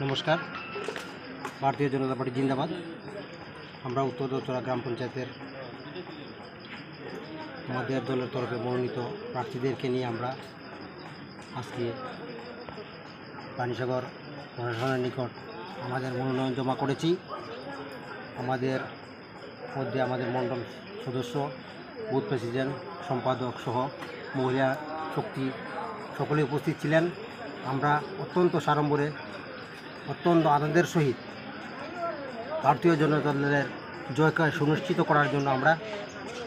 নমস্কার, ভারতীয় জনতা পার্টি জিন্দাবাদ। আমরা উত্তর দোতরা গ্রাম পঞ্চায়েতের আমাদের দলের তরফে মনোনীত প্রার্থীদেরকে নিয়ে আমরা আজকে পানিসাগর প্রশাসনের নিকট আমাদের মনোনয়ন জমা করেছি। আমাদের মধ্যে আমাদের মণ্ডল সদস্য, বুথ প্রেসিডেন্ট, সম্পাদক সহ মহিলা শক্তি সকলে উপস্থিত ছিলেন। আমরা অত্যন্ত সাড়ম্বরে, অত্যন্ত আনন্দের সহিত ভারতীয় জনতা দলের জয়কে সুনিশ্চিত করার জন্য আমরা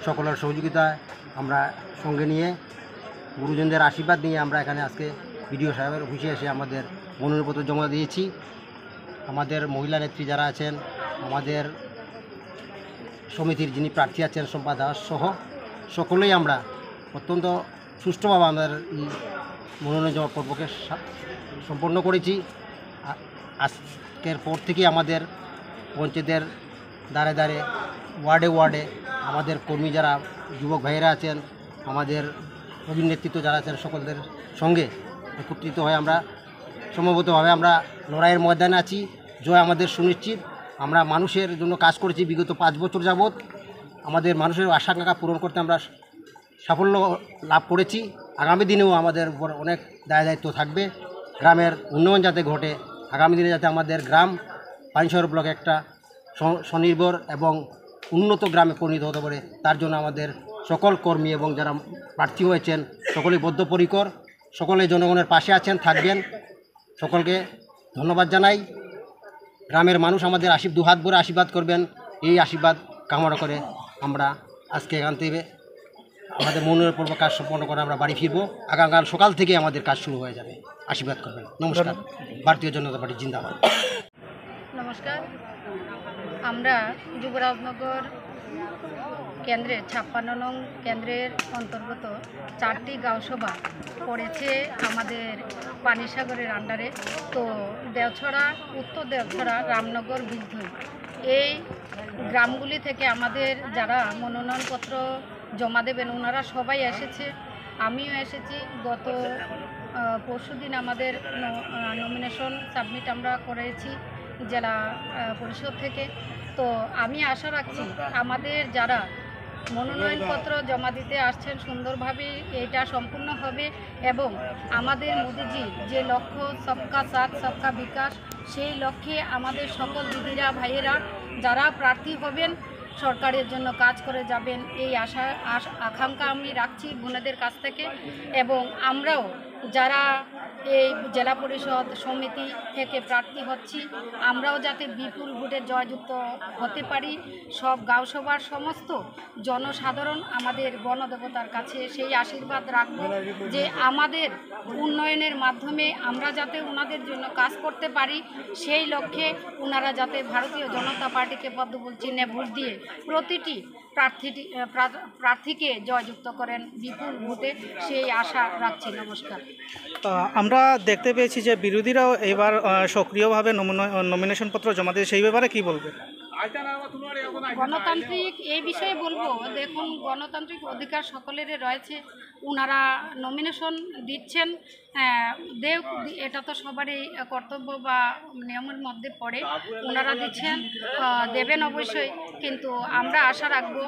সকলের সহযোগিতায় আমরা সঙ্গে নিয়ে গুরুজনদের আশীর্বাদ নিয়ে আমরা এখানে আজকে বিডিও সাহেবের অফিসে এসে আমাদের মনোনয়নপত্র জমা দিয়েছি। আমাদের মহিলা নেত্রী যারা আছেন, আমাদের সমিতির যিনি প্রার্থী আছেন শম্পা দাস সহ সকলেই আমরা অত্যন্ত সুষ্ঠুভাবে আমাদের এই মনোনয়ন জমা পর্বকে সম্পন্ন করেছি। আজকের পর থেকে আমাদের পঞ্চায়েতের দ্বারে দ্বারে, ওয়ার্ডে ওয়ার্ডে আমাদের কর্মী যারা যুবক ভাইয়েরা আছেন, আমাদের প্রবীণ নেতৃত্ব যারা আছেন, সকলদের সঙ্গে একত্রিত হয়ে আমরা সমবেতভাবে আমরা লড়াইয়ের ময়দানে আছি। জয় আমাদের সুনিশ্চিত। আমরা মানুষের জন্য কাজ করেছি বিগত 5 বছর যাবৎ। আমাদের মানুষের আশা আকাঙ্ক্ষা পূরণ করতে আমরা সাফল্য লাভ করেছি। আগামী দিনেও আমাদের উপর অনেক দায়িত্ব থাকবে। গ্রামের উন্নয়ন যাতে ঘটে, আগামী দিনে যাতে আমাদের গ্রাম পানিসাগর ব্লকে একটা স্বনির্ভর এবং উন্নত গ্রামে পরিণত হতে পারে, তার জন্য আমাদের সকল কর্মী এবং যারা প্রার্থী হয়েছেন সকলেই বদ্ধপরিকর, সকলে জনগণের পাশে আছেন, থাকবেন। সকলকে ধন্যবাদ জানাই। গ্রামের মানুষ আমাদের দুহাত ভরে আশীর্বাদ করবেন, এই আশীর্বাদ কামনা করে আমরা আজকে এখান থেকে আমাদের মনোনয়ন পূর্ব কাজ সম্পন্ন করে আমরা বাড়ি ফিরবো। আগামীকাল সকাল থেকে আমাদের কাজ শুরু হয়ে যাবে। আশীর্বাদ করবেন। নমস্কার। ভারতীয় জনতা পার্টি জিন্দাবাদ। নমস্কার। আমরা যুবরাজনগর কেন্দ্রের 56 নং কেন্দ্রের অন্তর্গত 4টি গাঁওসভা পড়েছে আমাদের পানিসাগরের আন্ডারে। তো দেওছড়া, উত্তর দেওছড়া, রামনগর, বিলধুই, এই গ্রামগুলি থেকে আমাদের যারা মনোনয়নপত্র জমা দেবেন ওনারা সবাই এসেছে, আমিও এসেছি। গত পরশুদিন আমাদের নমিনেশন সাবমিট আমরা করেছি জেলা পরিষদ থেকে। তো আমি আশা রাখছি আমাদের যারা মনোনয়নপত্র জমা দিতে আসছেন সুন্দরভাবে এটা সম্পূর্ণ হবে এবং আমাদের মোদিজি যে লক্ষ্য সবকা সাথ সবকা বিকাশ, সেই লক্ষ্যে আমাদের সকল দিদিরা ভাইয়েরা যারা প্রার্থী হবেন সরকারের জন্য কাজ করে যাবেন, এই আকাঙ্ক্ষা আমি রাখছি বোনেদের কাছ থেকে। এবং আমরাও যারা এই জেলা পরিষদ সমিতি থেকে প্রার্থী হচ্ছি, আমরাও যাতে বিপুল ভোটে জয়যুক্ত হতে পারি। সব গাঁওসভার সমস্ত জনসাধারণ আমাদের গণদেবতার কাছে সেই আশীর্বাদ রাখব যে আমাদের উন্নয়নের মাধ্যমে আমরা যাতে ওনাদের জন্য কাজ করতে পারি, সেই লক্ষ্যে ওনারা যাতে ভারতীয় জনতা পার্টিকে পদ্মফুল চিহ্নে ভোট দিয়ে প্রতিটি প্রার্থীকে জয়যুক্ত করেন বিপুল ভোটে, সেই আশা রাখছি। নমস্কার। আমরা দেখতে পেয়েছি যে বিরোধীরাও এবার সক্রিয়ভাবে নমিনেশনপত্র জমা দিয়ে, সেই ব্যাপারে কী বলবে? গণতান্ত্রিক এই বিষয়ে বলবো, দেখুন গণতান্ত্রিক অধিকার সকলেরই রয়েছে, ওনারা নমিনেশন দিচ্ছেন, দেব, এটা তো সবারই কর্তব্য বা নিয়মের মধ্যে পড়ে, ওনারা দিচ্ছেন, দেবেন অবশ্যই। কিন্তু আমরা আশা রাখবো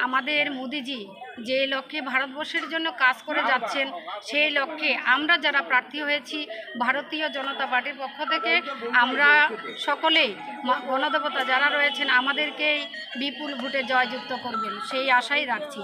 আমাদের মোদিজি যে লক্ষ্যে ভারতবর্ষের জন্য কাজ করে যাচ্ছেন, সেই লক্ষ্যে আমরা যারা প্রার্থী হয়েছি ভারতীয় জনতা পার্টির পক্ষ থেকে আমরা সকলেই গণদেবতা যারা রয়েছেন আমাদেরকেই বিপুল ভোটে জয়যুক্ত করবেন, সেই আশাই রাখছি।